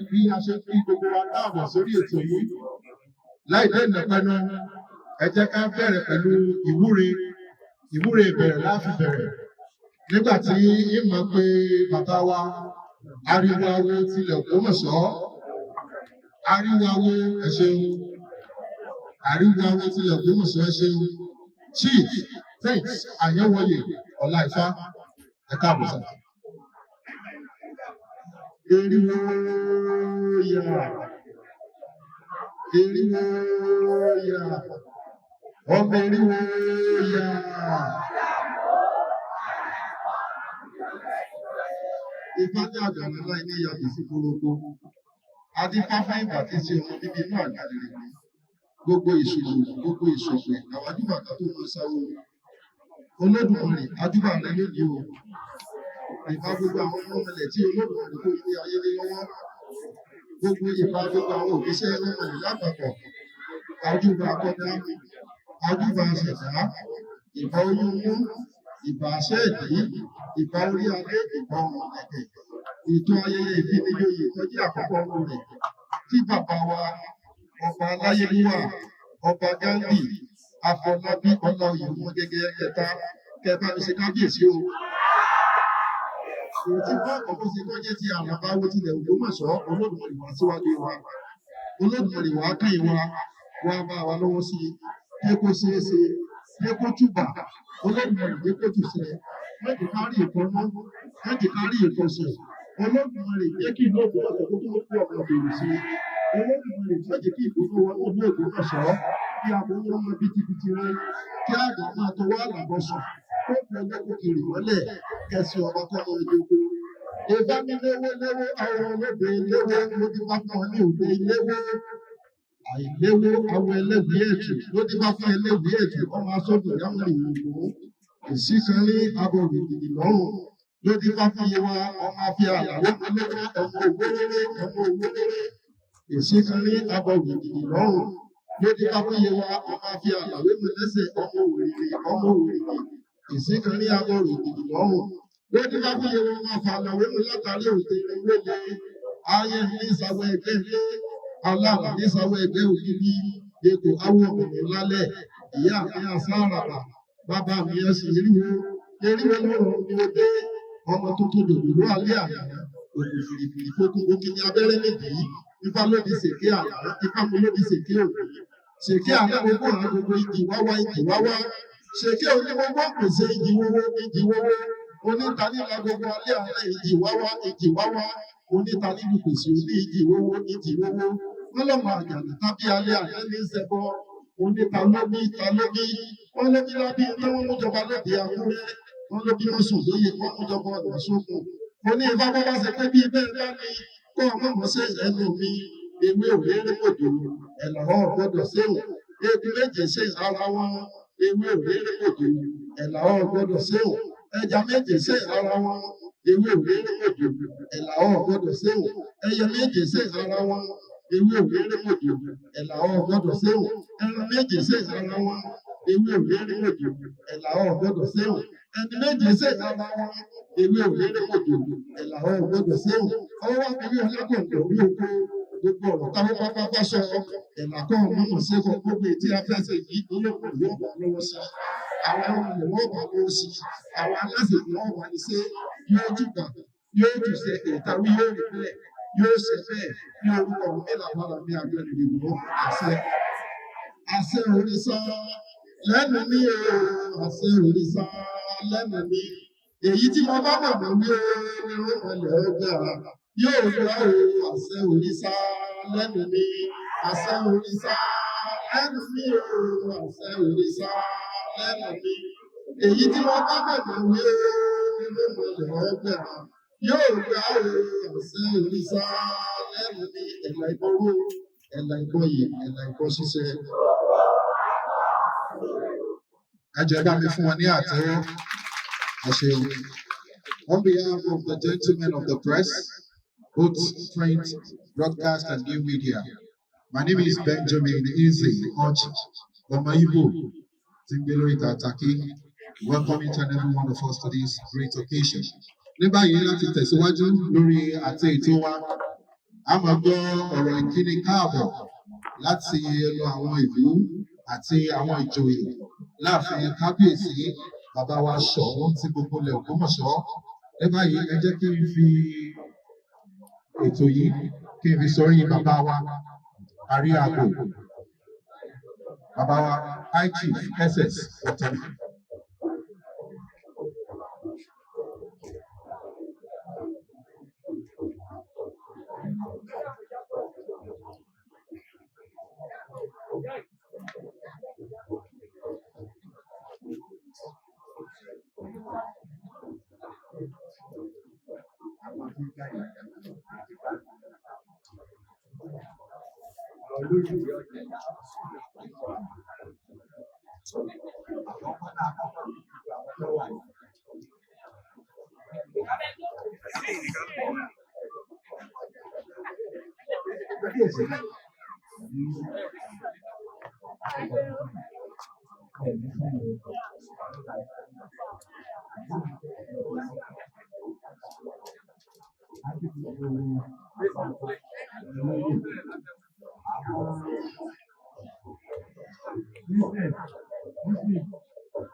Bí a ṣe fi gbogbo wa káàbọ̀ sórí ètò yìí láì dẹ́nà pẹ́nu ẹ jẹ́ ká bẹ̀rẹ̀ pẹ̀lú ìwúre ìbẹ̀rẹ̀ láti bẹ̀rẹ̀ nígbà tí ìmọ̀ pé bàbá wa ariwo awo tilẹ̀ Ògbómọ̀ṣọ́ ariwo awo ẹ ṣeun ariwo awo tilẹ̀ Ògbómọ̀ṣọ́ ẹ ṣeun Chief Prince Àyẹ̀wòye Ọláìfá ẹ káàbọ̀ sá. Eriwo ya, eriwo ya, ọmọ eriwo ya. Ìfájà àgbàlá láì ní ìyàtọ̀ sí gbogbo. Adífáfá ìgbà tí ṣe ọmọ bíbí inú àgbàlẹ̀ rẹ̀. Gbogbo ìṣògbè, àwọn ajúbàtà tó máa sáwó. Olódùmarè, ajúbà rẹ̀ lónìí o. Ìfá gbogbo àwọn ọmọlẹ̀ tí Olódùmarè kó ilé ayé lé lọ́wọ́. Gbogbo ìfá gbogbo àwọn òbíṣẹ́ ọmọlẹ̀ lápapọ̀. Ajúbà akọ́dá, ajúbà ṣẹ̀dá, ìfá oyún mú, ìfá ṣẹ́ẹ̀dí, ìfá orí adé, ìfá ọmọ ẹ̀kẹ́. Ètò ayẹyẹ ìfinijoyè tó jẹ́ àkọ́kọ́ ọmọ rẹ̀. Tí bàbá wa, ọba Aláyélúwà, ọba Gándì, Afọlábí Ọláoyè wọn gẹ́gẹ́ kẹta, kẹta ní ṣe kábíyèsí o. Òtí bá ọ̀pọ̀ ṣe kọ́jẹ́ ti àràbáwò tilẹ̀ Ògbómọ̀ṣọ́ Olódùmarè wá síwájú wa. Olódùmarè wá kẹ́yìn wa bá wa lọ́wọ́ sí i. Yé kó ṣeé ṣe, yé kó túbà, Olódùmarè yé kó tùṣẹ́. Méjì kárí ìkọ́nú, méjì kárí ìkọ́sẹ̀. Olódùmarè jẹ́ kí ìlú Ògbómọ̀ṣọ́ tó tó kú ọ̀pọ̀ bèrè sí i. Olódùmarè méjì kí ìgbóná wọn ó ní Ògbómọ̀ṣọ́. Kí aboyún ọmọ bìtìbìtì rẹ, kí àgbà máa tọwọ́ àlàbọ̀ sùn. Ó fi ọjọ́ kékeré mọ́lẹ̀ kẹsì ọba kọ́mọ ìjókòó. Ìbá mi léwó àwọn olóògbé léwó ló ti bá fún ọ ní òde léwó. Àìléwó àwọn ẹlẹ́wìí ẹ̀tù ló ti bá fún ẹlẹ́wìí ẹ̀tù ọmọ asọ́dọ̀ yàmọ̀ ìwòwò. Ìsíkan ní abọ̀ ògìdì lọ́rùn ló ti bá fún Yewa ọmọ afẹ́ àlàwé lọ́wọ́ ọmọ òwúrẹ́rẹ́. Ìsíkan ní abọ̀ ògìdì lọ́rùn ló ti bá fún Yewa ọmọ afẹ́ àlàwé lẹ́sẹ̀ ọmọ òwúrẹ́rẹ́. Ìsíkan ní abọ̀ ògìdì lọ́rùn ló ti bá fún Yewa ọmọ afẹ́ àlàwé látàrí òde ìwéle. Ayé ní ìsàwọ̀ ẹgbẹ́ ilé aláàbà ní ìsàwọ̀ ẹgbẹ́ ògiri ètò awọ ọ̀gbìn lálẹ́ ìyá mi àsáàràbà bàbá mi ẹ̀sìn eriwo lọ́rọ̀ ni ó dé ọmọ tuntun dòdòdó alẹ́ àná òkú fìrìfìrì fókun omi ní abẹ́rẹ́ nídìí ifá lódi sèké àná ifá mo lódi sèké òní sèké àná gbogbo àwọn gbogbo igi wáwá sèké òní gbogbo pèsè igi wọ́wọ́ onítàníla gbogbo alẹ́ àná igi wáwá onítànílù pèsè òní igi wọ́wọ́ wọ́n lọ́mọ àjànà tàbí alẹ́ àná ní sẹ́bọ̀ oníta lóbi wọ́n lóbi lábí iná wọ́n mújọba lóde Àkúrẹ́ wọ́n lóbi wọ́n sùn lóye wọ́n mújọba ọ̀nà sókun oní ifá bá ṣe pé bí bẹ́ẹ̀ bá ní kó ọmọ mọ̀ sí ẹnu mi ewé òréré kòjò ẹ̀làwọ̀ gbọ́dọ̀ séwò ebi méje sí ara wọn ewé òréré kòjò ẹ̀làwọ̀ gbọ́dọ̀ séwò ẹja méje sí ara wọn ewé òréré kòjò ẹ̀làwọ̀ gbọ́dọ̀ séwò ẹyẹ méje sí ara wọn ewé òréré mòjò ẹ̀là ọ̀ gbọ́dọ̀ séwò ẹran méje ṣe ìsara wọn ewé òréré mòjò ẹ̀là ọ̀ gbọ́dọ̀ séwò ẹni méje ṣe ìsara wọn ewé òréré mòjò ẹ̀là ọ̀ gbọ́dọ̀ séwò ọwọ́ wa fi rí ọlọ́kọ̀ọ̀dọ̀ orí oko gbogbo ọ̀rọ̀ táwọn pápá sọ ẹ̀là kan mọ̀mọ́ sí ẹ̀kọ́ gbogbo ètí afẹ́fẹ́ yìí olóògùn yóò bá lọ́wọ́ sí àwọn ọmọ ilẹ̀ wọ́n bá lọ́wọ́ sí àwọn aláṣẹ wọn wà ní sẹ́ yóò túbà yóò tù sẹ ìtàwí yóò rí bẹ́ẹ̀ yóò ṣe bẹ́ẹ̀ ní orúkọ mẹ́lá wàrà ní abẹ́rẹ́ ìdìbò àṣẹ òrìṣà lẹ́nu mi o àṣẹ òrìṣà lẹ́nu mi èyí tí mo bá bàbá wí o ní ọmọlẹ̀ ọgbà yóò gbà o àṣẹ òrìṣà lẹ́nu mi àṣẹ òrìṣà lẹ́nu mi o àṣẹ òrìṣà lẹ́nu mi èyí tí mo bá bàbá wí o ní ọmọlẹ̀ ọgbà yóò gbà o àṣẹ òrìṣà lẹ́nu mi ẹ̀là ìbọ̀wọ́ ẹ̀là ìbọ̀yè ẹ̀là ìbọ̀ ṣiṣẹ́. Ẹ bá mi fún wọn ní àtẹ́wọ́. Ẹ ṣeun. On behalf of the gentlemen of the press, both print, broadcast, and new media, my name is Benjamin Eze Ochi, Ọmọ Igbo, Tingbelo Itataki, welcoming each and every one of us to this great occasion. Ní báyìí láti tẹ̀síwájú lórí àtẹ ètò wa, a máa gbọ́ ọ̀rọ̀ ìkíni káàbọ̀ láti ẹnu àwọn ìlú àti àwọn ìjòyè láàfin kábíyèsí bàbá wa Ṣọ̀ún tí gbogbo ilẹ̀ Ògbómọ̀ṣọ́. Ní báyìí ẹ jẹ́ kí n fi ètò yìí kí n fi sọrí bàbá wa Àríàgbò, bàbá wa High Chief SS Ọ̀tọ̀.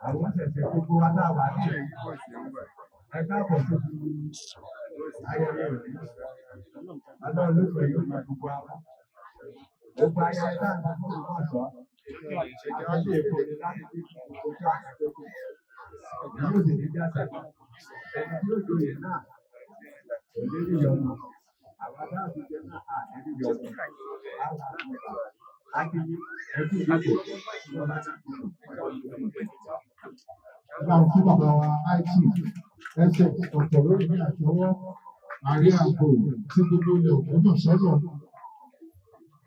Àwọn ṣẹ̀ṣẹ̀ gbogbo wa náà wà ní ẹ̀ka àbọ̀ tó fi ayẹyẹ òní. Adọ́ olóògbé yóò máa gbogbo àwọn. Gbogbo ayẹyẹ náà ní fún ìwọ̀n ọ̀ṣọ́. Àti èkó ni láti fi ojú àkàtúntò. Yóò sì ní bí àṣà kan. Ẹni tí yóò lóye náà kò lè rí yọnu. Àwọn náà ti jẹ náà à ní rí yọnu. Báwo fún bàbá wa High Chief ẹsẹ̀ ọ̀tọ̀ lórí ní àtọwọ́ Àríàgbò tí gbogbo ilẹ̀ Ògbómọ̀ṣọ́ lọ.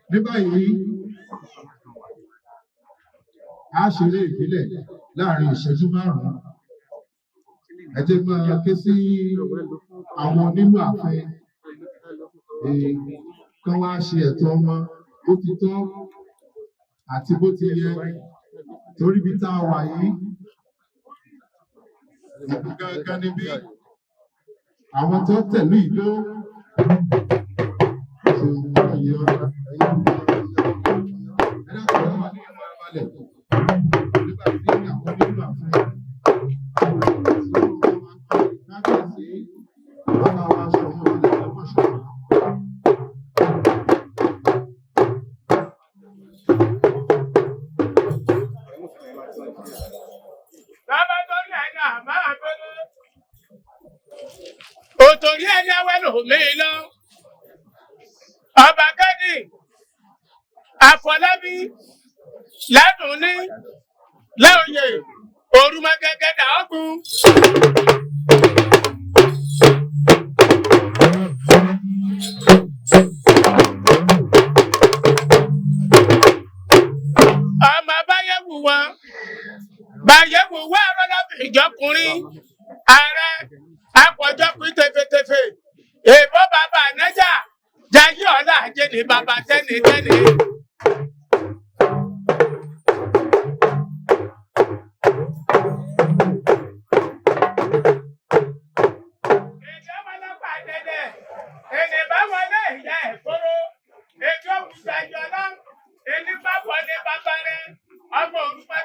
Ní báyìí, a ṣeré ìbílẹ̀ láàrin ìṣẹ́jú márùn-ún. Ẹ jẹ́ máa ké sí àwọn onílù àfẹ́ kán wá ṣe ẹ̀tọ́ wọn bó ti tọ́ àti bó ti yẹ torí bí tá a wà yìí ìlú gangan níbí àwọn tó tẹ̀lé ìlú Òtòrí ẹni awẹ́lò mi lọ. Ọba Gádì, Àfọlábí, Ládùnní, Láòyè, Òrùmọgẹgẹdà ọ̀gùn. Ọmọ báyẹ̀wò wọn, báyẹ̀wò wá ọlọ́dọ̀ ìjọkùnrin, ààrẹ. Àpọ̀jọ́ pín tefetefe, èèbó bàbá ànájà, jayé ọ̀la àjẹnì ní bàbá tẹ́nitẹ́ni. Ìjọba ọlọ́pàá dẹ́dẹ̀, èdè bá wọlé ìyá ẹ̀ kóró, èdè òkúta náà, èdè bá wọlé bàbá rẹ̀, ọmọ òrùka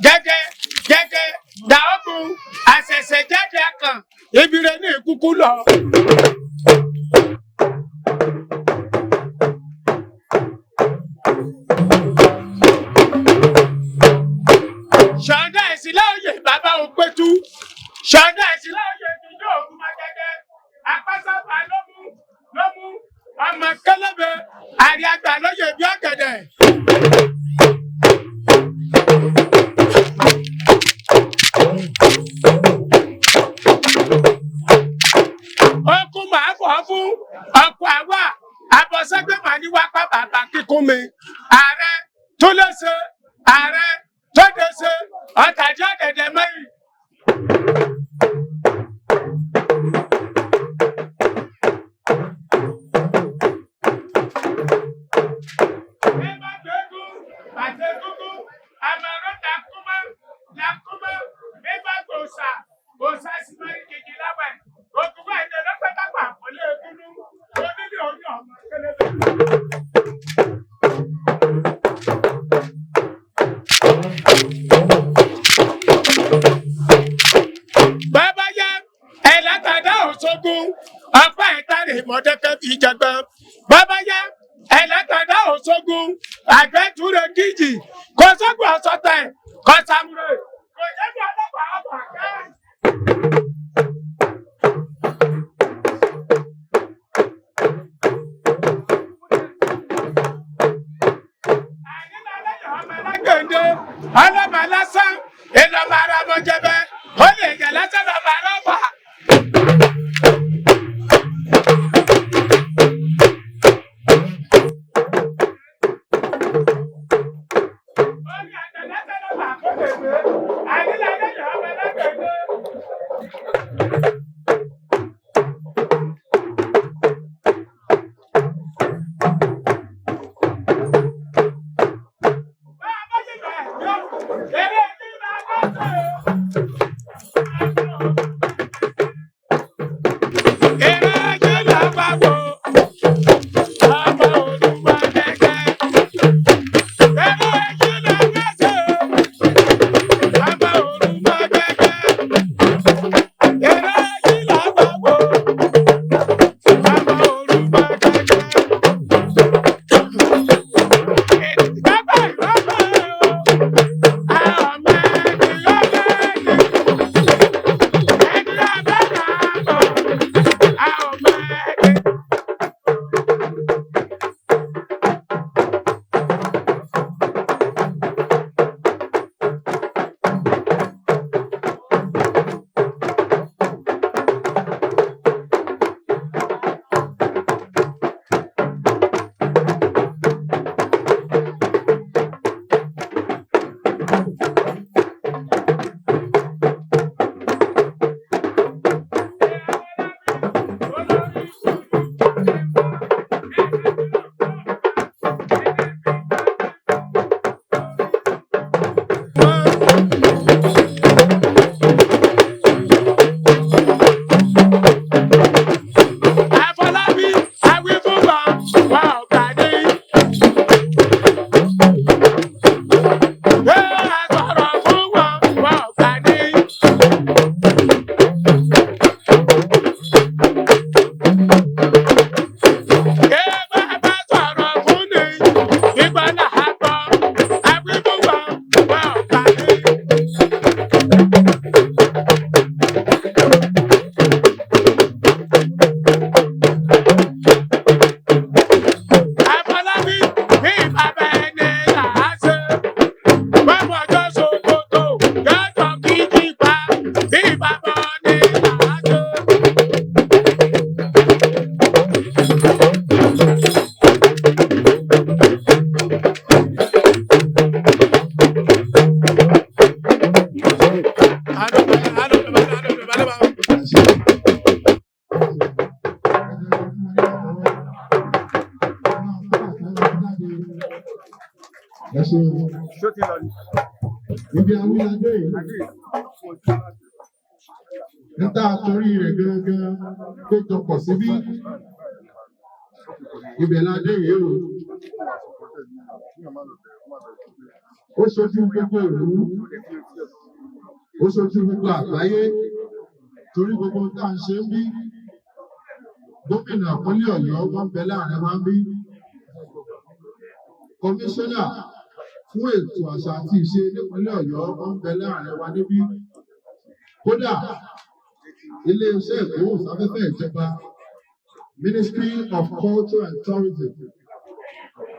gẹ́gẹ́, dàókùn, àṣẹ̀ṣẹ̀ jáde akàn, ibi rẹ̀ ní ìkúkú lọ. Ṣọ̀dá ìsìlẹ̀ òye bàbá òpétú, ṣọ̀dá ìsìlẹ̀ òye ìdíjọ́ ògùn máa gẹ́gẹ́, àpásáfà ló mú ọmọ kẹlẹ́bẹ̀ àrí àgbà lóye bí ọ̀gẹ̀dẹ̀. Okun màá bọ̀ fún ọkọ̀ àwa, àbọ̀sẹ́gbẹ̀ màá ní wápá bàbá kíkún mi, ààrẹ tó lè ṣe, ààrẹ tó lè ṣe, ọ̀tàjọ́ dẹ̀dẹ̀ mẹ́yìn. Bàbá yá ẹ̀làtàdá òṣogun ọ̀pá ìtàrí ìmọ̀dẹ́kẹ́ fi jẹgbẹ́. Bàbá yá ẹ̀làtàdá òṣogun àgbẹ̀túrẹ̀ kíjì kò sọ́gun ọ̀sọ̀tẹ̀ kò sàmúrè kò jẹ́bi ọlọ́pàá ọ̀pá ká. Ọlọ́mọ lásán ìlọ́mọ ara mọ jẹbẹ ó lè yẹ lásán lọ́mọ ara ọ̀bà. Orí àtẹ̀lẹ́sẹ̀ lọ́mọ àkọsẹ̀gbẹ́ àdínlẹ̀ lẹ́yìn ọmọ ẹlẹ́gbẹ̀gbẹ́. Eré ní ìlànà Ẹ ṣeun. Ibi awúládé yìí. Níta torí rẹ̀ gángan péjọpọ̀ síbí. Ibẹ̀ la dé yìí o. Ó ṣojú gbogbo ìlú. Ó ṣojú gbogbo àgbáyé. Torí gbogbo tá à ń ṣe ń bí. Gómìnà ìpínlẹ̀ Ọ̀yọ́ wọ́n bẹ láàrin wa ń bí. Kọmíṣánná fún ètò àṣà àti ìṣe nípínlẹ̀ Ọ̀yọ́ wọ́n bẹ láàrin wa níbí. Kódà ilé-iṣẹ́ ìgbóhùnsáfẹ́fẹ́ ìjọba Ministry of Culture and Tourism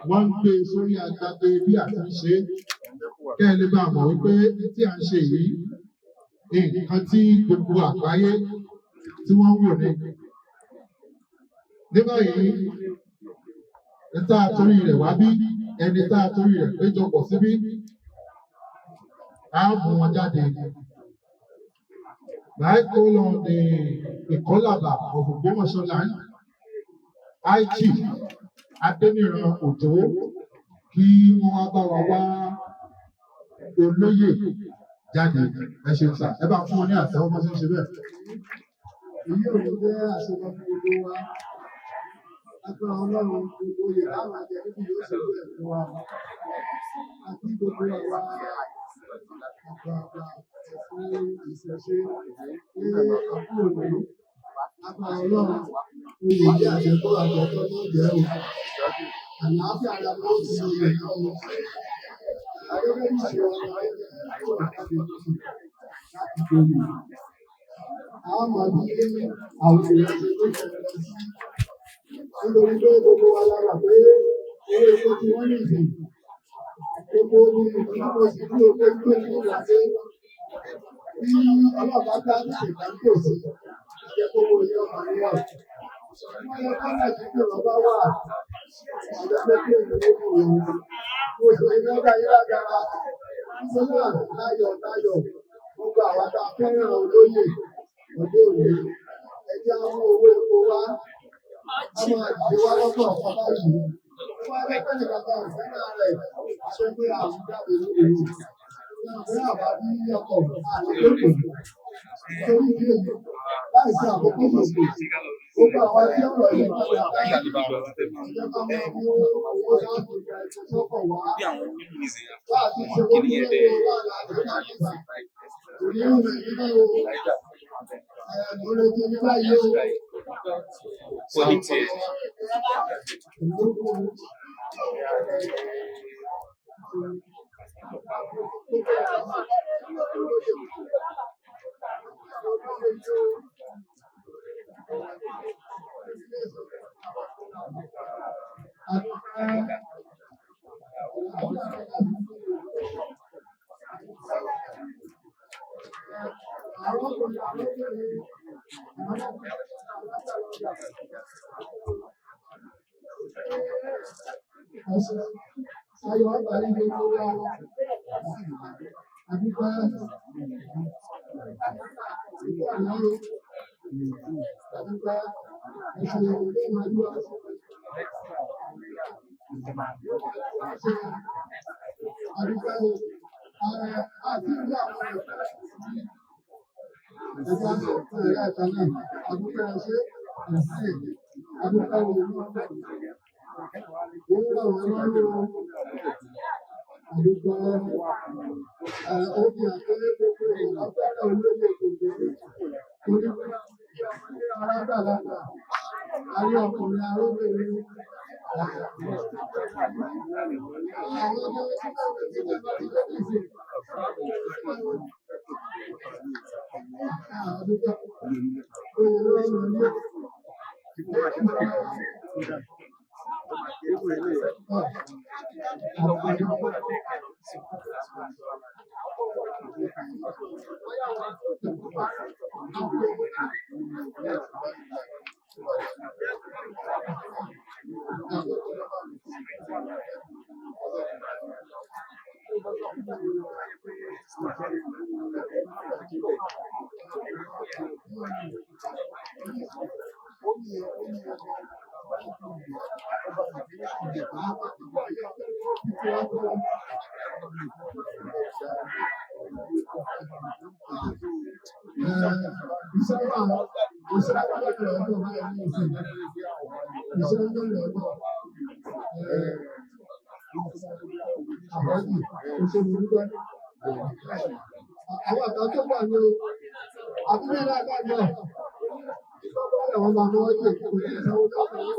wọ́n ń gbé sórí agbágbé bí a ti ń ṣe kẹ́ ẹ lè bá mọ̀ wípé tí a ń ṣe yìí nǹkan tí gbogbo àgbáyé tí wọ́n wò ní. Ní báyìí ẹni tá a torí rẹ̀ wá bí ẹni tá a torí rẹ̀ péjọpọ̀ síbí á mú wọn jáde. I call on the Ìkọ́làbà of Ògbómọ̀ṣọ́ land, High Chief Adéníran Òjó kí wọ́n wá bá wa wá olóyè jáde. Ẹ ṣeun sà, ẹ bá fún wọn ní àtẹ́wọ́ bó ṣe ń ṣe bẹ́ẹ̀. Èyí ò ní jẹ́ àṣepọ̀ fún gbogbo wa. Agbára Ọlọ́run gbogbo oyè láwọn àjẹ níbi yóò ṣe bẹ́ẹ̀ fún wa. Àti gbogbo àwa àgbààgbà ẹ̀sìn ìṣẹ̀ṣe ní àkókò òní. Agbára Ọlọ́run oyè jẹ́ àjẹtọ́ àjẹtọ́ ní ìjẹ́ o. Àlàáfíà ara ló ń sin oyè náà o. Ayọ́kẹ́ ní ìṣe ọ̀nà ayọ́kẹ́ tó wà láti lóṣù láti gbòòrò. Àwọn máa bí àwọn èèyàn ṣe ló ṣẹlẹ̀ sí. Nítorí pé gbogbo wa lára pé owó epo tí wọ́n ní ìsìn. Gbogbo ní ìdílé sí bí owó epo ní ìlàdé. Bí ọlọ́pàá ká ní ìdáńtò sí, ìjẹ́ gbogbo ìyá ọmọ ní wà. Wọ́n yẹ ká náà jí pé bàbá wà. Àjọ pé kí èmi ó kù òun. Mo sì ní ọjà yíra gara. Nítorí láyọ̀ láyọ̀ gbogbo àwọn tá a fẹ́ràn olóyè ọdún òní. Ẹjẹ́ àwọn owó epo wá. A máa dìde wá lọ́pọ̀ ọ̀pọ̀ báyìí. Wọ́n á fẹ́ nìkan kan ìfẹ́ràn rẹ̀ ṣe pé àwọn jáde lóde. Ìgbé àbá ní ọkọ̀ àti lóko. Nítorí ìdí èyí, láìsí àkókò ṣòfò, gbogbo àwọn tí ọ̀rọ̀ yìí padà báyìí. Ìjọba máa mú owó láti gba ẹ̀kọ́ sọ́kọ̀ wá. Láti ṣe wọ́n ní owó lára àti láti gbà. Òní rẹ̀ nínú ìrètí ní báyìí o. Ayọ̀ àgbáyé gbogbo wa. Àdúgbò ìgbàlódé. Àdúgbò ẹ̀sìn ìwé ìwádìí wa. Àdúgbò àti ìlú àwọn ẹ̀ka ẹ̀ka ẹ̀ka náà. Àdúgbò ẹ̀ṣẹ́ ẹ̀sìn. Àdúgbò ìlú ọ̀gbẹ́. Àdúgbò ó fi àpẹẹrẹ gbogbo ìlàgbára olóyè gbogbo torí pé arábàlágbà ayé ọkùnrin aróbìnrin àwọn ọmọ tí wọ́n bá ti lókè sí àdúgbò oyè lọ́rùn ní Àwọn àgbà tó wà ní abúlé náà dájọ́ àwọn ọmọ ọmọ ọjọ́ ìkókò ní ìsanwó lọ́sàn-án.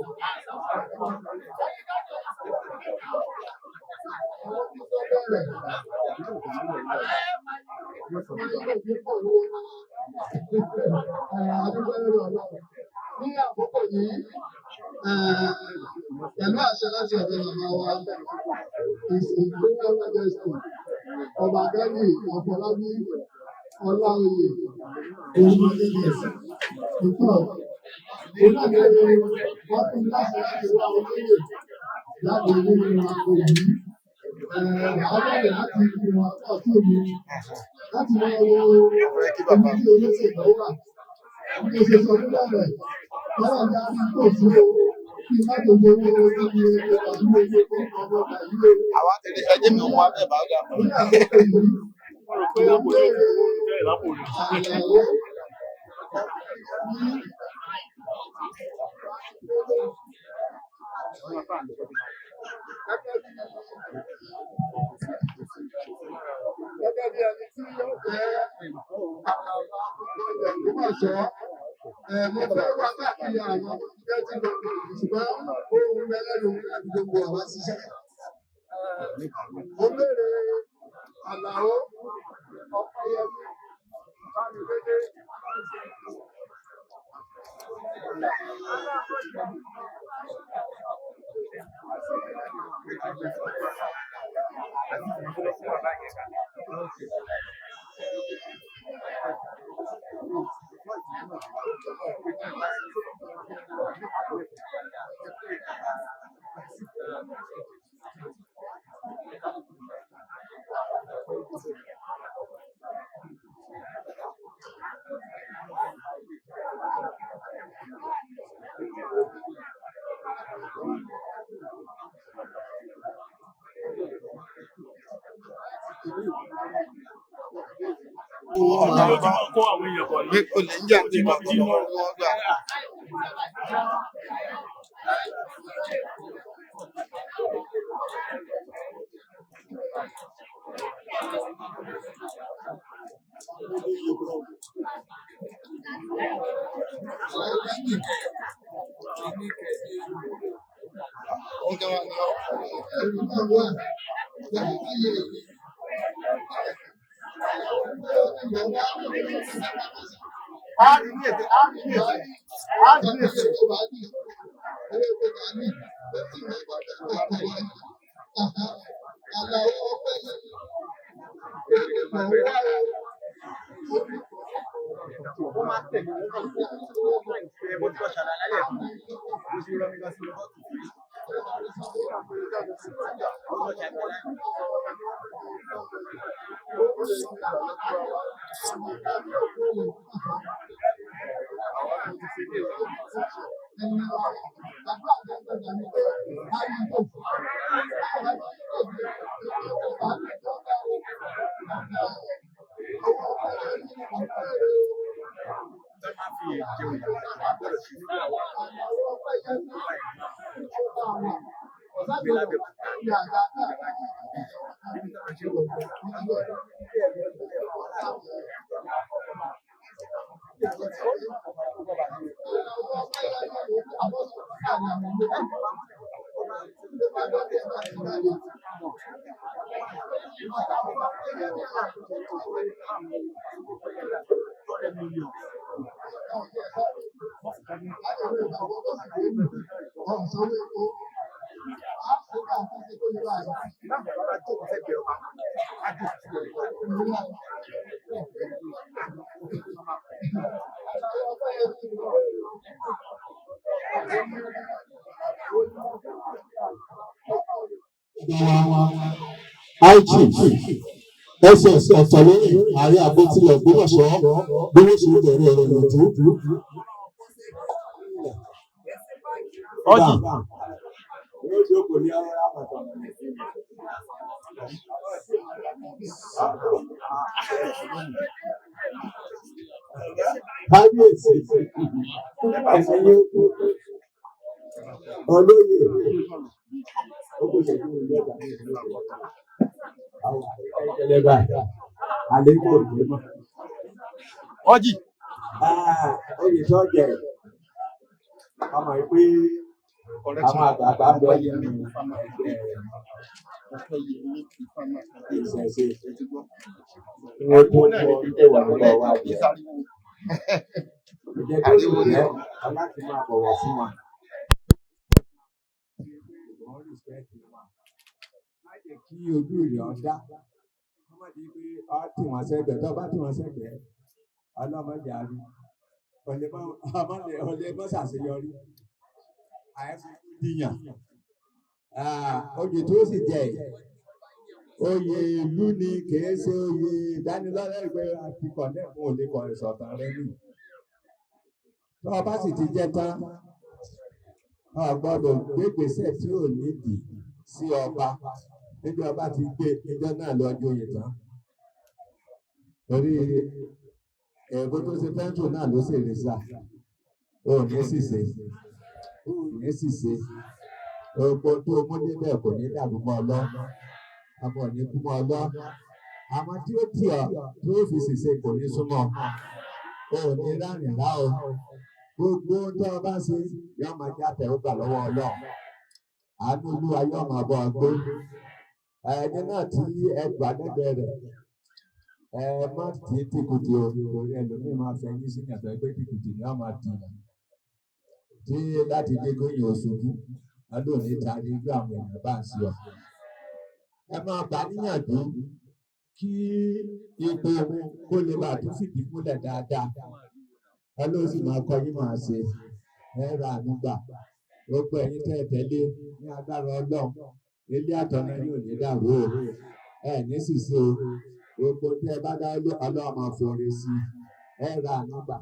Ní àkókò yìí, pẹ̀lú àṣẹ láti ọ̀dọ̀ màmá wa, ìsìnkúrẹ́ Majesty, ọba Gani Afọlábí Ọláoyè Olúmọdébẹ̀sì. Ìtọ́, onígbèrè wọ́n fi láti wá olóyè láti nínú àpò yìí. Àwọn láti fi wọn pọ̀ sí omi láti máa wo ibi tí olóṣèlú wà. Bí o ṣe sọ nígbà rẹ̀, lọ́wọ́ ní a ní kò sí o, kí má tó gbowó níbi ẹgbẹ́ tàbí owó tó ń ọmọ Nàìjíríà. Àwa tẹ̀lé ẹjẹ́ mi wọ́n abẹ́ bá gbà. Ní àkókò yìí, ó ń bèèrè àyàwó gẹ́gẹ́ bí ẹni tí yóò jẹ́ Ògbómọ̀ṣọ́. Mo fẹ́ wá káàkiri àwọn ìjẹ́ tí mo ṣùgbọ́n ohun ẹlẹ́nu láti gbogbo àwa ṣiṣẹ́. Mo béèrè Àlàó Ọpẹ́yẹmí Bámidélé. Pé olè ń jà tí mo ti mọ̀ wọ́n gbà. SS Ọ̀tọ̀lẹ́yìn ààrẹ àbótilẹ̀ Ògbómọ̀ṣọ́ bí wọ́n ṣe bẹ̀rẹ̀ ẹ̀rọ ìrìnàjò. Kábíyèsí ẹ̀yin olóyè ó kò ṣe fún ìlú ẹ̀dá àwọn ìpínlẹ̀ báyìí àlékún òde mọ́. ọjì Oyè tó jẹ ọmọ yìí pé àwọn àgbààgbà ń bẹ nínú ẹgbẹ́ ìṣẹ̀ṣe tí wọ́n tó kọ ìwà lọ́wọ́ wa jẹ́. Ìjẹ́ tó sì jẹ́ aláti máa bọ̀wọ̀ fún wa. Má jẹ́ kí ojú rẹ̀ ọ̀dá. Wọ́n má di pé ọ tì wọ́n sẹ́gbẹ̀ẹ́ tó bá tì wọ́n sẹ́gbẹ̀ẹ́ ọlọ́mọdé àrí. Ọ̀lẹ́ mọ́ ṣàṣeyọrí. Àìsàn dìyàn. Oyè tó sì jẹ oyè ìlú ni kìí ṣe oyè ìdánilọ́lẹ̀ pé àti kọ̀ọ̀dẹ́kùn ò lè kọ̀ ìsọ̀tàn rẹ nù. Tó o bá sì ti jẹ tán o gbọ́dọ̀ gbégbèsè tí ò nídìí sí ọba níbi ọba ti gbé ìjọ náà lọ joyè tán. Torí ẹ̀bùn tó ṣe fẹ́ǹtò náà ló sì rí sá ò ní ṣìṣe gbogbo tó mú níbẹ̀ kò ní dàbí mọ́ ọlọ́ àmọ́ ní kú mọ́ ọlọ́ àmọ́ tí ó tì ọ́ tó fi ṣìṣe kò ní súnmọ́ ò ní rárìn rá o gbogbo tó o bá ṣe yọ máa já tẹ̀wọ́gbà lọ́wọ́ ọlọ́ àánú olúwa yóò máa bọ́ ọgbó ẹni náà tí ẹgbàá lẹ́gbẹ̀ẹ́ rẹ̀ má tì í tìkùtì o torí ẹlòmíín máa fẹ́ yín sínú ẹ̀tọ́ ẹgbẹ́ tìkùtì ni wọ́n máa tì í tí láti dé góyìn òṣùbù lọ́dún ní ta ní irú àwọn èèyàn bá ń sí ọ. Ẹ máa gbà níyànjú kí ipò kó lè bá tún fìdí múlẹ̀ dáadáa ẹ ló sì máa kọ yín máa ṣe ẹ ra ànúgbà gbogbo ẹ̀yin tẹ́ ẹ tẹ̀lé ní agbára Ọlọ́run ilé àtọ̀nà yóò ní dàrú o ẹ ní ṣìṣe o gbogbo tí ẹ bá dá Ọlọ́run máa fòrè sí ẹ ra ànúgbà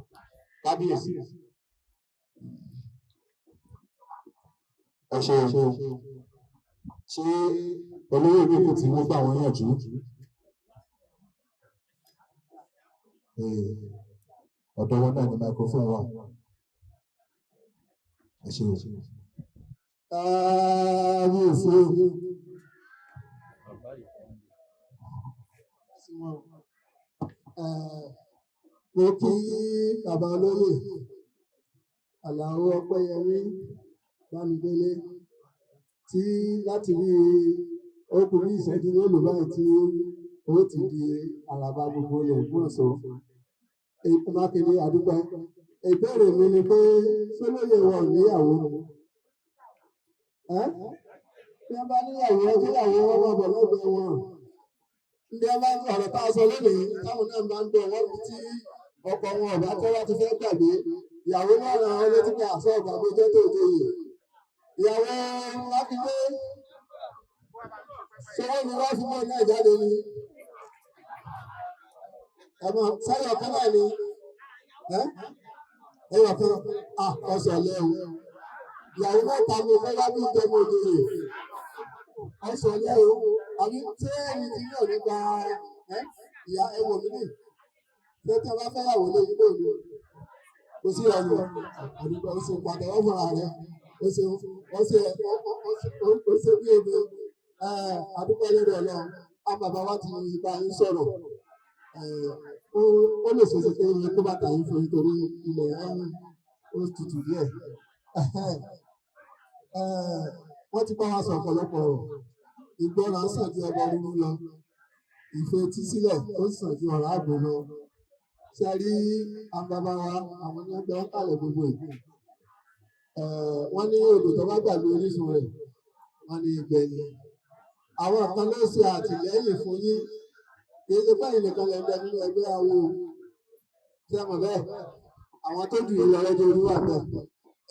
kábíyèsí. Ẹ ṣe ṣé olówó ìlú kò tí wọ́n gbà wọ́n yànjú. Ọ̀dọ̀ wọn náà ni microphone wà. Ẹ ṣe kábíyèsí. Mo kí bàbá olóyè Àlàó Ọpẹ́yẹmí Bámidélé tí láti rí ọkùnrin ìṣẹ́jú mélòó báyìí tí ó ti di àràbà gbogbo ilẹ̀ Ògbómọ̀ṣọ́. Mákindé àdúgbò ìbéèrè mi ni pé sólóyè wọn níyàwó ni bí wọ́n bá níyàwó ìyàwó wọn máa bọ̀ lọ́dọ̀ wọn bí wọ́n bá ń ọ̀rọ̀ tá a sọ lónìí táwọn náà máa ń bọ̀ wọ́n tí ọkọ wọn ọ̀bá tó wá ti fẹ́ gbàgbé ìyàwó náà ràn án létí pé àṣọ ìgbàgbé jẹ́ tó yè ìyàwó Mákindé ṣé wọ́n ní wọ́n fi mọ́ náà jáde ni ẹ̀mọ́ sẹ́yọ̀ kan náà ni ẹ̀yọ̀ kan ọ̀sẹ̀ lẹ́wọ̀ ìyàwó mẹ́ta ni fẹ́lá bí ìjọba òdòdó ọ̀sẹ̀ lẹ́wọ̀ àbí tí ẹni tí yóò nípa ìyá ẹ̀wọ̀ mi nì ṣé tí a bá fẹ́ yàwó lé ilé òní kò sí ọ̀nà àdúgbò oṣù pàtẹ́wọ́ fúnra rẹ̀ ó ṣe bí ebi àdúgbò lórí Ọlọ́run á bàbá wa ti bá yín sọ̀rọ̀ ó lè ṣe ṣe pé kó bàtà yín fún nítorí ilẹ̀ ó tutù díẹ̀ wọ́n ti bá wa sọ ọ̀pọ̀lọpọ̀ ìgbọràn sàn ju ẹbọ rúru lọ ìfetí sílẹ̀ ó sàn ju ọ̀rọ̀ ààbò lọ ṣe rí àbàbà wa àwọn ní ẹgbẹ́ ọ̀kàlẹ̀ gbogbo yìí wọ́n ní odò tó bá gbàgbé orísun rẹ̀ wọ́n ní ìgbẹ́ni àwọn kan ló ṣe àtìlẹ́yìn fún yín kì í ṣe pé ìnìkan lè bẹ nínú ẹgbẹ́ awo tí ẹ mọ̀ bẹ́ẹ̀ àwọn tó jù yín lọ lọ́jọ́ orí wà bẹ́ẹ̀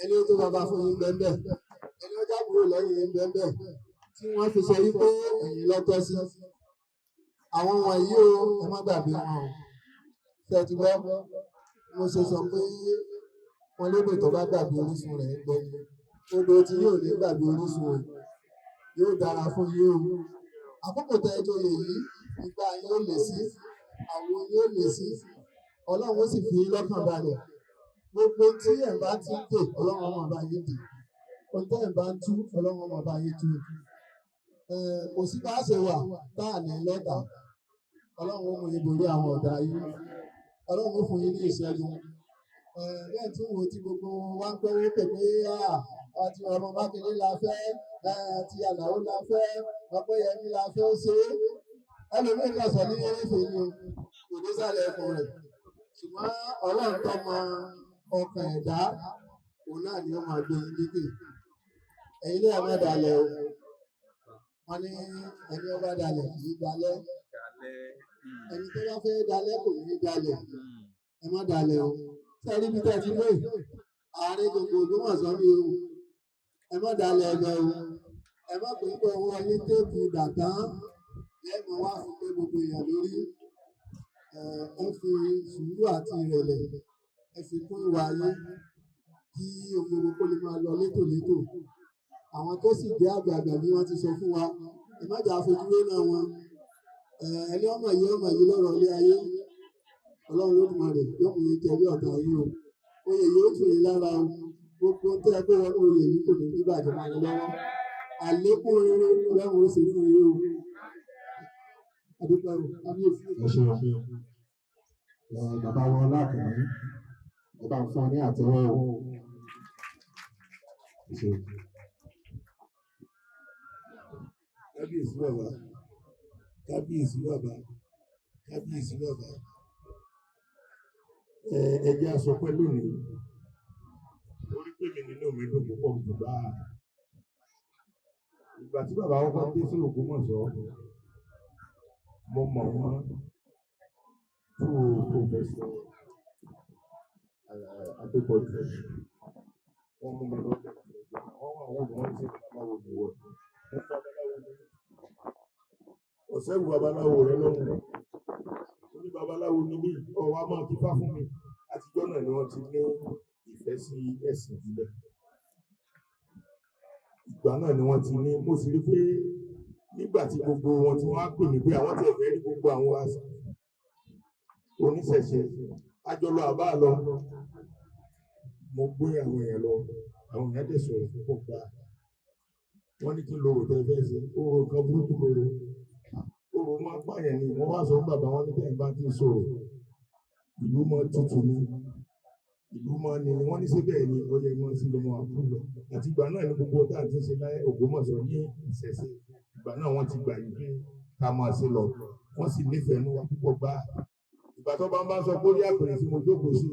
ẹni tó bàbá fún yín bẹ́ẹ̀ bẹ́ẹ̀ ẹni ó jábùrò lẹ́yìn yín bẹ́ẹ̀ bẹ́ẹ̀ tí wọ́n fi sọ wípé ẹ̀yin lọ́tọ́ sí àwọn wọ̀nyí o ẹ má gbàgbé wọn o tẹ́tí gbọ́ mo ṣe sọ pé wọn lóde tó bá gbàgbé orísun rẹ̀ gbọ́ odò tí yóò ní gbàgbé orísun rẹ̀ yóò dára fún yín o àkókò tẹ ẹjọ́ yìí ìgbà yóò lè sí àwọn yóò lè sí ọlọ́run ó sì fi lọ́kàn balẹ̀ gbogbo tí ẹ̀ bá ti ń dè ọlọ́run ọmọ bá yé dè ohun tẹ́ ẹ̀ bá ń tú ọlọ́run ọmọ bá yé tú kò sí bá ṣe wà tá à ní lọ́tà ọlọ́run ó mú yín borí àwọn ọ̀tá yín ọlọ́run ó fún yín ní ìṣẹ́gun bẹ́ẹ̀ tí wo ti gbogbo wa ń pẹ́ wípé pé àti ọmọ mákindé la fẹ́ àti àlàó la fẹ́ ọpẹ́yẹmí la fẹ́ ó ṣe é ẹlòmíín kan sọ ní eréfèé ni kò ní sálẹ̀ ẹkùn rẹ̀ ṣùgbọ́n ọlọ́run tó mọ ọkàn ẹ̀dá òun náà ni ó máa gbé yín lékè ẹ̀yin náà má dalẹ̀ o wọ́n ní ẹni ọba dalẹ̀ kì í dalẹ̀ ẹni tó bá fẹ́ dalẹ̀ kò ní dalẹ̀ ẹ má dalẹ̀ o sẹ́rí bí tẹ́ ti lóyè ààrẹ gbogbo Ògbómọ̀ṣọ́ ni o ẹ má dalẹ̀ ẹgbẹ́ o ẹ má pè é pé owó ayé téèpù dàtán lẹ́ẹ̀mọ́ wá fún pé gbogbo èèyàn lórí ẹ fi sùúrù àti ìrẹ̀lẹ̀ ẹ fi kún ìwà ayé kí gbogbo kó lè máa lọ létòlétò àwọn tó sì dé àgbààgbà bí wọ́n ti sọ fún wa ẹ má jà àfojúwé náà wọn ẹni ọmọ yìí lọ́rọ̀ ilé ayé ọlọ́run ló dùn rẹ̀ yóò mú yín tẹ̀lé ọ̀tá yín o oyè yóò tún yín lára o gbogbo tó ẹ pé wọn oyè yìí kò ní ní bàjẹ́ máa ń lọ́wọ́ àlékún rere ọlọ́run ó ṣe fún yín o adúgbò kábíyèsí. ẹ ṣe bàbá wọn láàkàní ẹ bá ń fún ọ ní àtẹ́wọ́ o. kábíyèsí bàbá kábíyèsí bàbá kábíyèsí bàbá ẹ jẹ́ aṣọ pẹ́ lónìí orí pé mi nínú mi dùn púpọ̀ jù bá ìgbà tí bàbá wọn bá dé sí Ògbómọ̀ṣọ́ mo mọ̀ wọ́n tó pòfẹ́sọ̀ Adépọ̀jù wọ́n mú mi lọ́dọ̀ wọ́n wà wọ́n wọ́n ṣe babaláwo ni wọ́n ọ̀sẹ́gun babaláwo rẹ lọ́wọ́ ní babaláwo ni mí ọ̀wá máa kífá fún mi àtijọ́ náà ni wọ́n ti ní ìfẹ́ sí ẹ̀sìn ìbílẹ̀ ìgbà náà ni wọ́n ti ní mo sì rí pé nígbà tí gbogbo wọn tí wọ́n á pè mí pé àwọn tí ẹ̀fẹ́ rí gbogbo àwọn àṣà oníṣẹ̀ṣe àjọlọ àbá lọ mo gbé àwọn èèyàn lọ àwọn èèyàn dẹ̀ sọ̀rọ̀ púpọ̀ gbà wọ́n ní kí n lo òtẹ́ fẹ́ ṣe oòrùn kan burúkú lóru oòrùn máa pààyàn ni wọ́n wá sọ fún bàbá wọn ní bẹ́ẹ̀ bá ti sọ̀rọ̀ ìlú máa tutù ni ìlú máa ní ni wọ́n ní síbẹ̀ ni ọyẹ máa sí lọ́mọ àbúrò àti ìgbà náà ní gbogbo tá à ń ti ṣe láyé Ògbómọ̀ṣọ́ ní ìṣẹ̀ṣe ìgbà náà wọ́n ti gbà yìí pé ká máa ṣe lọ wọ́n sì nífẹ̀ẹ́ nu wa púpọ̀ gbà ìgbà tó bá ń bá sọ pé ó rí àpẹẹrẹ tí mo jókòó sí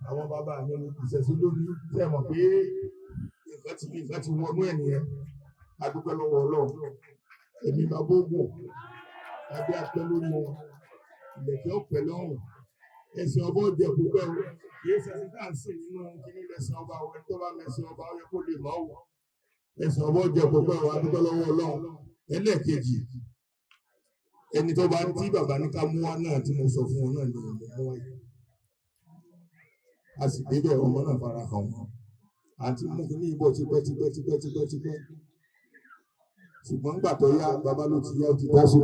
àwọn bàbá mi ní ìṣẹ̀ṣe lónìí tẹ̀ mọ̀ pé nǹkan ti wọnú ẹ̀ nìyẹn adúpẹ́ lọ́wọ́ Ọlọ́run èmi máa bóògùn abẹ́ apẹ́ lórí wọn ìlẹ̀kẹ́ ọ̀pẹ lọ́rùn ẹ̀sìn ọba ó jẹ púpẹ́ o kì í ṣẹ̀sìn tá à ń sìn nínú kíní lẹ́sìn ọba o ẹni tó bá mẹ́sìn ọba ó yẹ kó lè mọ́ o ẹ̀sìn ọba ó jẹ púpẹ́ o adúpẹ́ lọ́wọ́ Ọlọ́run ẹlẹ́ẹ̀kejì ẹni tó bá tí bàbá ní ká mú wá náà tí mo sọ fún wọn náà ni mo mú wáyé a sì débẹ̀ ọmọ náà fara hàn wọn àti mú kí ní ìbọ̀ tipẹ́ ṣùgbọ́n nígbà tó yá bàbá ló ti yá ó ti dá sí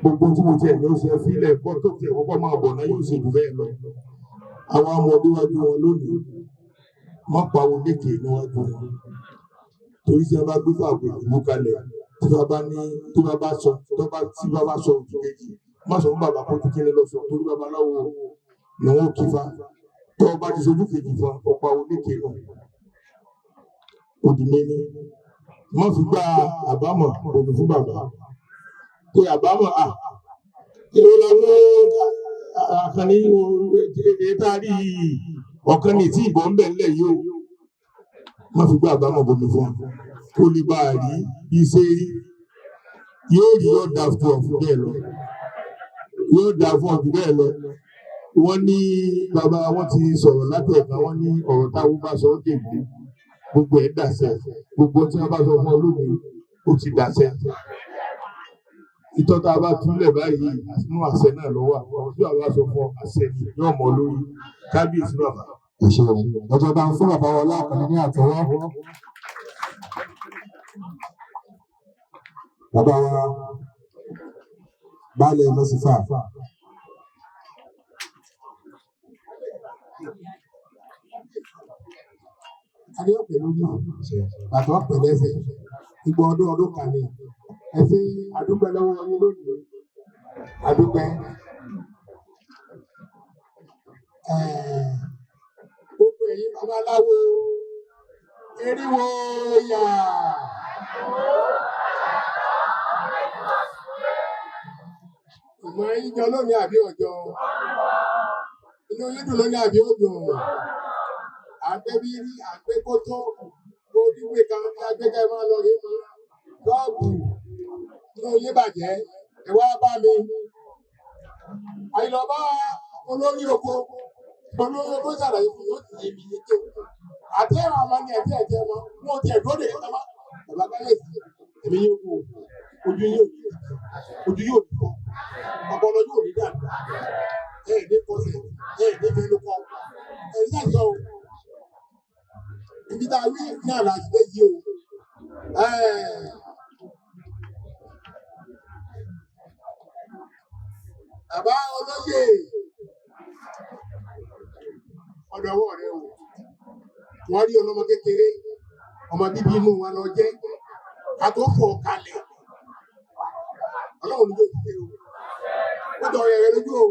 gbogbo tí mo tiẹ̀ ní ó ṣe fílẹ̀ bọ́ tó tiẹ̀ kọ́kọ́ máa bọ̀ náà yóò ṣe jù bẹ́ẹ̀ lọ àwọn ọmọdé wájú wọn lónìí má pa wọn lékè níwájú wọn torí tí wọn bá gbé fàgbé ìlú kalẹ̀ tí bàbá sọ òtún kejì má sọ fún bàbá kó tó kíni lọ sọ torí babaláwo ni wọn kí fa tó bá ti sojú kejì fún ọ̀pá wọn lékè náà òdì mẹ́ni má fi gba àbámọ̀ òdì fún bàbá pé àbámọ̀ èrò la mú àkànní ètà rí ọ̀kan ní tí ìbọn bẹ̀ ńlẹ̀ yìí o má fi gba àbámọ̀ bòmí fún kó lè bá a rí iṣẹ́ rí yóò rí yóò dà fún ọ fún bẹ́ẹ̀ lọ yóò dà fún ọ fún bẹ́ẹ̀ lọ wọ́n ní bàbá wọn ti sọ̀rọ̀ látẹ̀ka wọ́n ní ọ̀rọ̀ táwọn bá sọ ọ́ dèbò gbogbo ẹ̀ dàṣẹ gbogbo tí wọ́n bá sọ fún ọ lónìí ó ti dàṣẹ ìtọ́ta bá túlẹ̀ báyìí nínú àṣẹ náà lọ́wọ́ àwọn tí wọ́n bá sọ fún ọ àṣẹ yóò mọ lórí kábíyèsí bàbá. ẹ ṣe ọjọ́ bá ń fún bàbá wọn láàpẹẹrẹ ní àtẹ́wọ́. bàbá wa Baálẹ̀ Mọ́sífà. Adé ọ̀pẹ̀ lójú, bàtà ọ̀pẹ̀ lẹ́sẹ̀, ìgbà ọdún kan ní. Ẹ ṣe àdúpẹ́ lọ́wọ́ yín lónìí, àdúpẹ́. Gbogbo ẹ̀yin babaláwo, eriwo yà. Ìmọ̀ yín jọ lónìí àbí ọjọ́? Inú yín dùn lónìí àbí ọjọ́? Àgbẹ̀bírí, àgbẹ̀kótó, gbòdúgbè kan ní agbẹ́kẹ̀ máa lọ rí mọ́. Ṣọ́ọ̀bù inú yín bàjẹ́, ẹ wá bá mi. Àìlọ́bá olórí oko ṣàlàyé fún yóò ti yé mi yé tó. Àti ẹ̀rọ ọmọ ní ẹ̀jẹ̀ ẹ̀jẹ̀ wọn, wọn ti ẹ̀dúró de kẹta má. Bàbá Káyọ̀sí, èmi yóò kú, ojú yóò ní kọ́, ọpọlọ yóò ní dànù. Ní kọsẹ̀, ní fẹ́nu kọ́. Ṣàṣọ o. Ibi tá a rí náà láti dé yìí o. Bàbá olóyè ọ̀dọ̀ ọwọ́ rẹ o. Wọ́n rí ọlọ́mọ kékeré, ọmọ bíbí inú wa lọ jẹ́, àtọ́fọ̀ kalẹ̀. Ọlọ́run ló ti o. Ó dọ̀ ọ̀rẹ́ rẹ lójú o.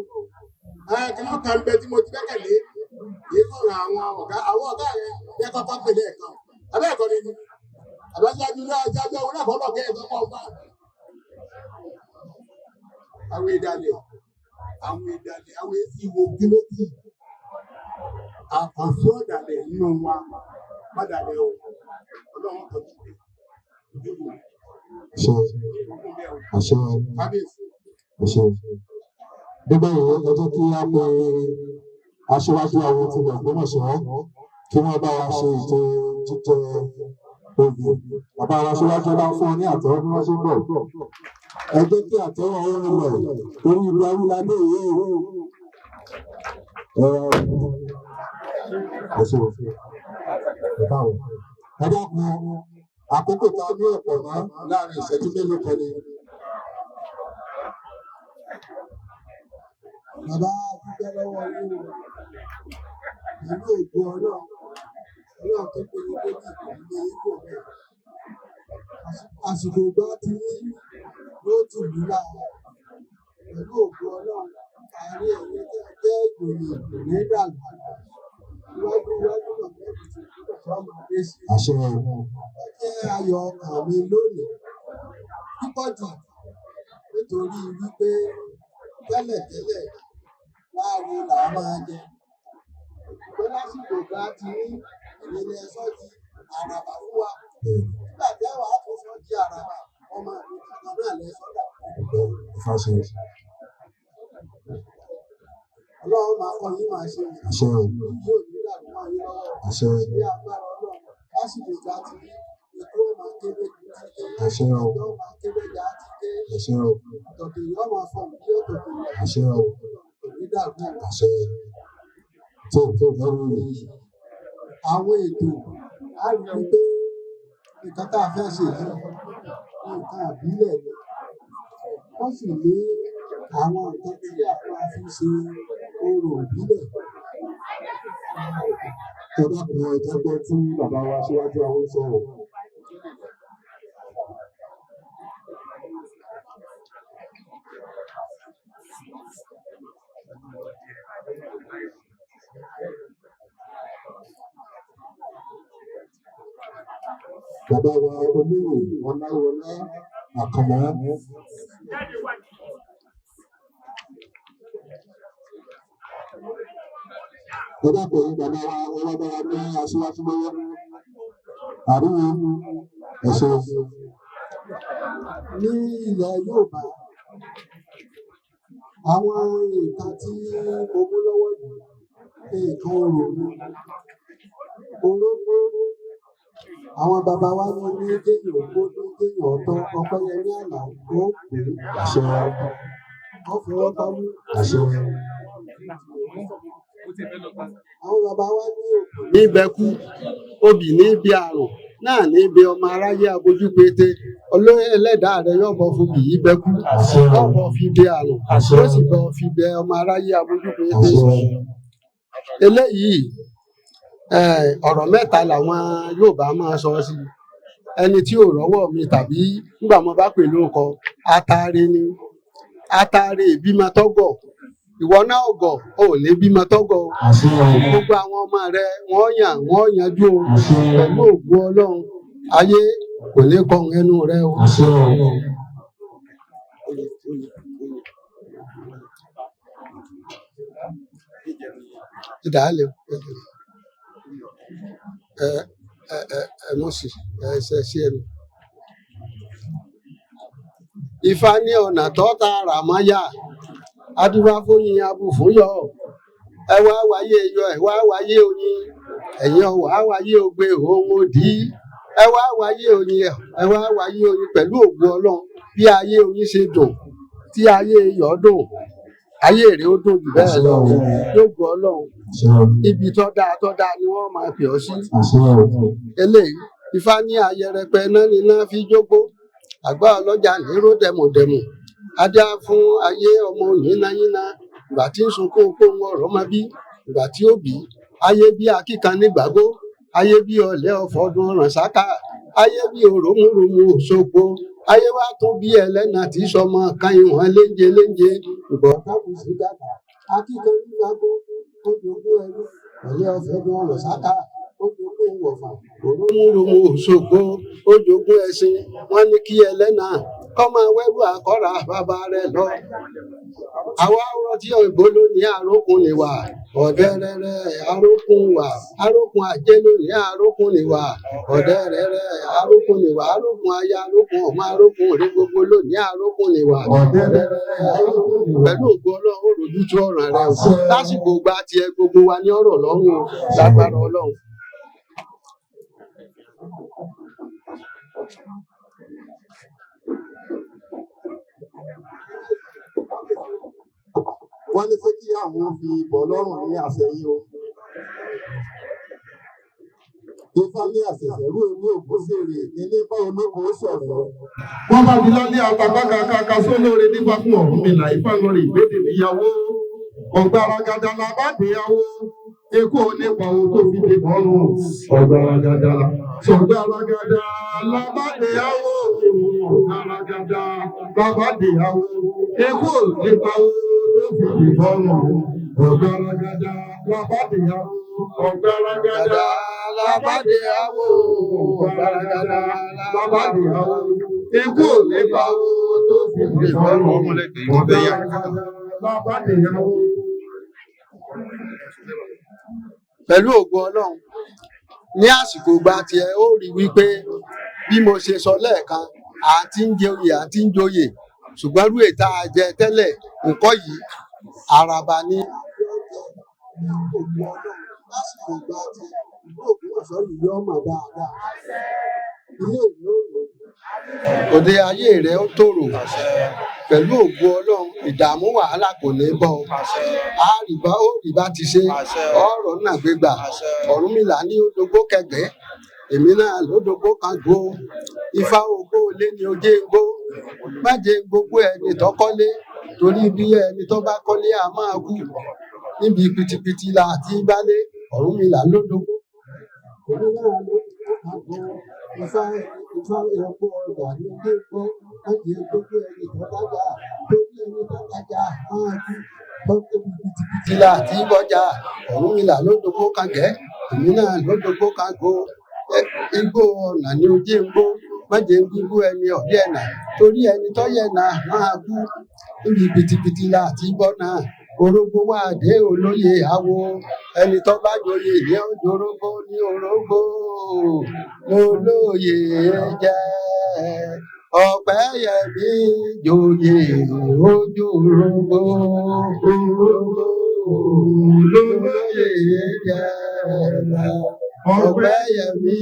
Kìnnìún kan bẹ tí mo ti gbẹ́kẹ̀lé. Yìí sọ̀rọ̀ àwọn ọ̀gá rẹ̀ yẹ kọ́kọ́ pèlè ẹ̀kan. Abẹ́ ẹ̀kọ́ ni. Àbájáde náà jájọ́ òun náà fọ́lọ̀ kẹ́ ẹ̀kọ́ pọ̀ fà. Àwọn ìdálẹ̀, àwọn ìwò gíméjì. Àkànṣe ọ̀dàlẹ̀ nínú wa, mọ́dàlẹ̀ o. Ọlọ́run tọ́jú rẹ̀. Nígbà yìí, ẹ jẹ́ kí á pe aṣíwájú àwọn ti Ògbómọ̀ṣọ́ kí wọ́n bá wa ṣe ètò jíjẹ oyè. Bàbá wa aṣíwájú bá fún ọ ní àtẹ́wọ́ bí wọ́n ṣe ń bọ̀. Ẹ jẹ́ kí àtẹ́wọ́ ó rinlẹ̀ orí ìlú Awúladé yìí. Ẹ dákun àkókò tá a ní ọ̀pọ̀ mọ́ láàrin ìṣẹ́jú mélòó kan ni. Bàbá dúpẹ́ lọ́wọ́ yín o. Pẹ̀lú ògo Ọlọ́run tó pinnu tó ní ìpínlẹ̀ Èkó bẹ́ẹ̀. Àsìkò ìgbà tí yóò tù mí lára. Pẹ̀lú ògo Ọlọ́run, àárín ẹ̀yẹ jẹ́ ìgbòho ìpínlẹ̀ dàgbà. Iwájú náà bẹ́ẹ̀ ti tó máa dé sí. Àṣẹ Ó jẹ́ ayọ̀ ọkàn mi lónìí. Púpọ̀ jù nítorí wípé tẹ́lẹ̀tẹ́lẹ̀ láàrin là á máa jẹ. Ṣùgbọ́n lásìkò bá ti ní ìrìnlẹ̀ ẹ̀sọ́ di àràbà fún wa. Nígbà tí àwọn àtúnṣe di àràbà, ọmọ mi kankan náà lẹ sọ́dà. Ọlọ́run máa kọ́ yín máa ṣe yóò ní ìdàgbọ́ máa yín lọ́wọ́. Ní agbára Ọlọ́run, lásìkò bá ti ní ètò máa kéré ju ti ké. Ọjọ́ máa kéré jà á ti ké. Ọ̀tọ̀kì yóò máa fọ̀ bí ọ̀tọ̀kì yóò ní ìdàgbọ́. Àwọn ètò á rí i pé nǹkan tá a fẹ́ ṣe yìí nǹkan àbílẹ̀ ni. Wọ́n sì ní àwọn nǹkan tí a máa fi ṣe orò ìbílẹ̀. Ẹ dákun ẹ jẹ́ pé tí bàbá wa aṣíwájú àwọn sọ̀rọ̀. Bàbá wa olóyè Ọláwọlá Àkànmọ́. Ẹ dákun ẹ̀yin bàbá wa ọlọ́bàá ní aṣíwájú lọ́wọ́. Àríwó ẹ̀ṣẹ̀. Ní ilẹ̀ Yorùbá, àwọn nǹkan tí mo mú lọ́wọ́ yìí nǹkan orò ni. Orógbó, àwọn bàbá wa ní kéèyàn ògbó ní kéèyàn ọ̀tọ̀ Ọpẹ́yẹmí Àlàó ó pè é. Àṣẹ. Wọ́n fọwọ́ pamọ́. Àṣẹ. Àwọn bàbá wa ní òkú. Ní ìbẹ́kú, obì ní ibi àrùn, náà ní ibi ọmọ aráyé abojú pété ẹlẹ́dàá rẹ yóò bọ́ fún bìyí bẹ́kú yóò bọ́ fi bẹ àrùn yóò sì bọ́ fi bẹ ọmọ aráyé abojú pété. Eléyìí ọ̀rọ̀ mẹ́ta làwọn Yorùbá máa sọ sí ẹni tí ò rọ́wọ́ mi tàbí nígbà mo bá pè lóko atare ni atare ìbímọ tọ́gọ̀ ìwọ náà ọgọ ò lè bímọ tọ́gọ̀ gbogbo àwọn ọmọ rẹ wọ́n yanjú o pẹ̀lú ògùn Ọlọ́run ayé kò ní kọrùn ẹnu rẹ o. ìdálẹ́ mọ̀sí ẹsẹ̀ sí ẹnu. Ifá ní ọ̀nà tọ́ta ràmáyà adúbáfóyin abùfúnyọ ẹ wá wáyé yọ ẹ wá wáyé oyin ẹ̀yin ọ̀wá wáyé ogbe òun òdì ẹ wá wáyé oyin ẹ wá wáyé oyin pẹ̀lú ògùn Ọlọ́run bí ayé oyin ṣe dùn tí ayé yọ̀ dùn ayé èrè ó dùn jù bẹ́ẹ̀ lọ lóògùn Ọlọ́run ibi tó dáa ni wọ́n máa pè ọ́ sí. Eléyìí Ifá ní ayẹrẹpẹ náà ni náà fi jókòó àgbà ọlọ́jà lérò dẹ̀mùdẹ̀mù adá fún ayé ọmọ yínáyíná ìgbà tí ń sunkún kóhun ọ̀rọ̀ mọ́ bí ìgbà tí ó bí ayé bí akíkan nígbàgbó ayé bí ọ̀lẹ́ ọ̀fọ́dún rànsáká ayé bí òròmùrùmù Òṣogbo ayé wá tún bí ẹlẹ́nà tí sọmọ kan ìwọ̀n léńjẹ ìbọn kábùsì dàgbà akíkan nígbàgbó ó jogún ẹrú ọ̀lẹ́ ọ̀fọ́dún rànsáká ó jogún wọ̀fà òròmùrùmù Òṣogbo ó jogún ẹṣin wọn ní kí ẹlẹ́nà kọ́ máa wẹ́rù àkọ́rà bàbá rẹ̀ lọ. Àwa ọ̀rọ̀ tí òyìnbó ló ní àrókùn nìwà ọ̀dẹ́rẹ́rẹ́ àrókùn wà àrókùn ajé ló ní àrókùn nìwà ọ̀dẹ́rẹ́rẹ́ àrókùn nìwà àrókùn aya àrókùn ọmọ àrókùn òde gbogbo ló ní àrókùn nìwà ọ̀dẹ́rẹ́rẹ́ àrókùn nìwà. Pẹ̀lú ògo Ọlọ́run ó rojú tú ọ̀ràn rẹ o lásìkò gba tiẹ̀ gbogbo wa ní ọ̀rọ̀ lọ́rùn o lágbára Ọlọ́run. Wọ́n ní pé kí àwọn fi bọ̀ lọ́rùn ní àṣẹyìn o. Ifá ní àṣẹ̀ṣẹ̀rú ewé ògbóṣèré ilé bá olóko sọ̀rọ̀. Wọ́n bá di lálẹ́ àtàkà kàkà sólóore nípa fún Ọ̀rúnmìlà Ifá lórí ìgbédè níyàwó ọ̀gbàràgàdà làbádéyàwó ekú onípa ohun tó fi dé bọ́ọ̀rùn ọ̀gbàràgàdà sọ̀gbàràgàdà làbádéyàwó ọ̀gbàràgàdà làbádéyàwó ekú onípa ohun tó fi dé bọ́ọ̀rùn ọ̀gbàràgàdà làbádéyàwó ọ̀gbàràgàdà làbádéyàwó ọ̀gbàràgàdà làbádéyàwó ekú onípa ohun tó fi dé bọ́ọ̀rùn ọ̀gbàràgàdà làbádéyàwó. Pẹ̀lú ògo Ọlọ́run ní àsìkò gba tiẹ̀ ó rí wípé bí mo ṣe sọ lẹ́ẹ̀kan àti ń jẹ oyè àti ń joyè ṣùgbọ́n rú ètà jẹ tẹ́lẹ̀ nǹkan yìí àràbà ni. Lásìkò gba tiẹ̀ òògùn ọ̀sán yìí yọ ọmọ dáadáa ilé ìlú òde ayé rẹ ó tòrò pẹ̀lú ògo Ọlọ́run ìdààmú wàhálà kò ní bọ́ àrìbá ó rìbá ti ṣe ọ̀rọ̀ náà gbégbà Ọ̀rúnmìlà ní odògbó kẹgbẹ́ èmi náà lódògbó kan gbó Ifá ògbó lé ní ojé gbó májè gbogbo ẹni tó kọ́lé torí bí ẹni tó bá kọ́lé a máa kú níbi pitipiti la àti gbálé Ọ̀rúnmìlà lódògbó. èmi náà ló kan gbó Ifá ẹ̀kọ́ ọ̀gá ní ilé gbó májè gbogbo ẹni tó dájà torí ẹni tó dájà máa kú tọ́jú pitipiti ìlà àti bọjà Ọ̀rúnmìlà lódògbó kan gẹ́ èmi náà lódògbó kan gbó igbó ọ̀nà ní ojú igbó májè gbígbó ẹni ọ̀dẹ́ ẹ̀nà torí ẹni tó yẹ̀nà máa kú níbi pitipiti la àti bọ́ náà orógbó wà dé olóyè àwo ẹni tó bá joyè ní ọjọ́ orógbó ní orógbó olóyè jẹ́ Ọ̀pẹ́yẹmí joyè ojú orógbó olóyè jẹ́ Ọ̀pẹ́yẹmí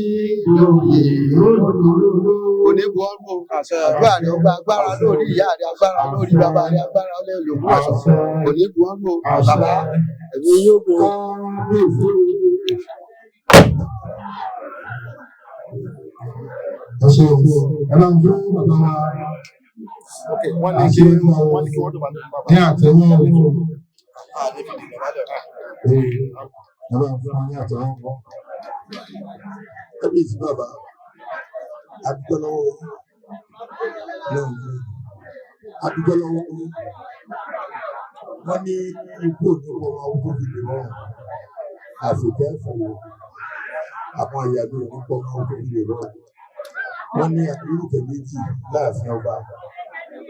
joyè ojú orógbó. Onígbọ̀ngbò àdúrà rẹ̀ ọgbà agbára lórí ìyá rẹ̀ agbára lórí bàbá rẹ̀ agbára lórí Ògbómọ̀ṣọ́ onígbọ̀ngbò bàbá ẹ̀mí yóò gbó. ẹ ṣe ẹ máa ń gbé bàbá wa àṣírí ní àtẹ̀wọ́ ẹ bá fún wa ní àtẹ̀wọ́ ẹ bí ti bàbá adúgbò lọ́wọ́ adúgbò lọ́wọ́ wọ́n ní ikú òní kọ́ máa wú tóbi lè rọrùn àfikẹ́ fún àwọn ìyàgbé òní kọ́ máa wú tóbi lè rọrùn wọ́n ní irúfẹ́ méjì láàfin ọba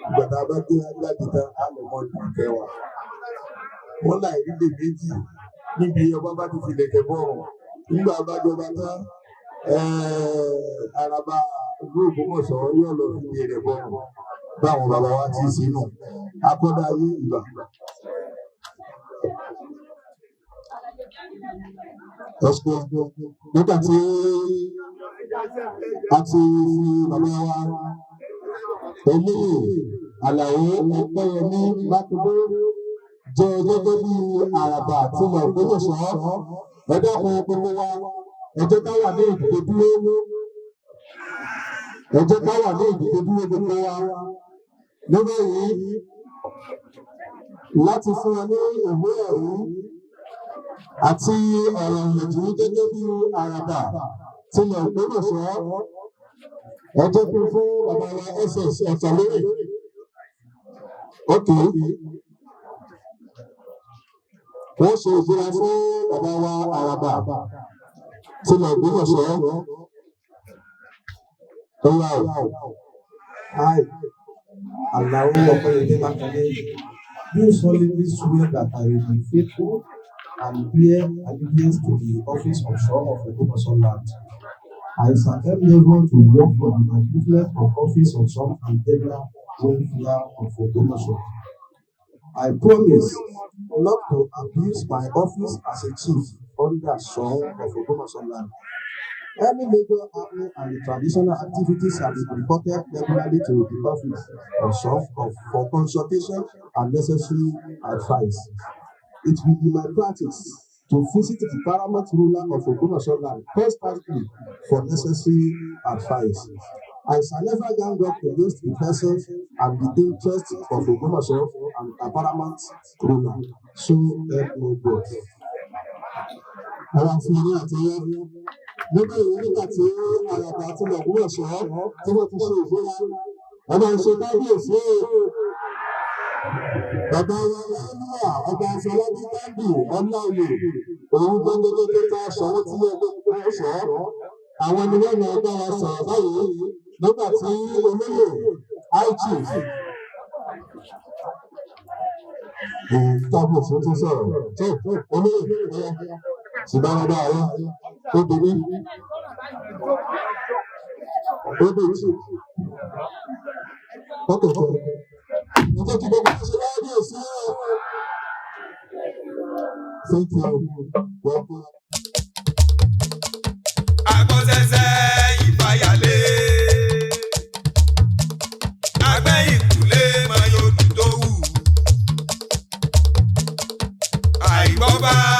ìgbàdá bá gbé agbáde tán á lọ mọ́ ọdún kẹwàá wọ́n láì nílé méjì níbi ọba bá ti filẹ̀kẹ̀ bọ́ọ̀rùn nígbà bá jọba tán Àràbà ìlú Ògbómọ̀ṣọ́ yóò lọ fi rẹ̀ bọ́ọ̀rùn báwọn bàbá wa ti sínú akọ́dá ayé ìgbà. Nígbà tí a ti fi bàbá wa Olóyè Àlàó Ẹgbẹ́yẹmí Mákindé jẹ gẹ́gẹ́ bí Àràbà tilẹ̀ Ògbómọ̀ṣọ́ ẹ dákun gbogbo wa ẹ jẹ́ ká wà ní ìdìbò dúró ẹ jẹ́ ká wà ní ìdìbò dúró gbogbo wa lórí yìí láti fún wa ní ìwé ẹ̀rí àti ọ̀rọ̀ ìyànjú gẹ́gẹ́ bí Àràbà tilẹ̀ Ògbómọ̀ṣọ́ ẹ jẹ́ kí fún bàbá wa SS Ọ̀tàlóyè ókè wọ́n ṣe ìbúra fún bàbá wa Àràbà tilẹ̀ Ògbómọ̀ṣọ́ ọ̀wà I, Àlàó Ọpẹ́yẹmí Mákindé, do solemnly swear that I will be faithful and bear allegiance to the office of Ṣọ̀ún of Ògbómọ̀ṣọ́ land. I shall help everyone to work for the upliftment of office of Ṣọ̀ún and general welfare of Ògbómọ̀ṣọ́. I promise not to abuse my office as a chief under Ṣọ̀ún of Ògbómọ̀ṣọ́ land. Any major happening and the traditional activities shall be reported regularly to the office of Ṣọ̀ún for consultation and necessary advice. It will be my practice to visit the paramount ruler of Ògbómọ̀ṣọ́ land constantly for necessary advice. I shall never gang up against the person and the interest of Ògbómọ̀ṣọ́ and the paramount ruler. So help me God. àwọn fún ní àtẹyẹ nígbà yìí nígbà tí Àràbà tilẹ̀ Ògbómọ̀ṣọ́ tí wọ́n ti ṣe ìbúra ẹ máa ń ṣe kábíyèsí bàbá wa lẹ́yìnlá ọba Afọlábí Kándù Ọláoyè òun gbọ́ngàn tó ta Ṣọ̀ún tí ẹgbẹ́ ṣọ́ àwọn ni wọ́n máa bá wa sọ̀rọ̀ báyìí nígbà tí olóyè iChief tábù tó tún sọ̀rọ̀ tó olóyè ṣùgbọ́n bàbá àwọn obìnrin ọkọ̀ ǹjẹ́ kí gbogbo ṣe láàbí èsì thank you welcome. Agbọ́sẹ̀sẹ̀ ìfàyàlé agbẹ́ ìkúlé mayodù tó wù àìgbọ́bá.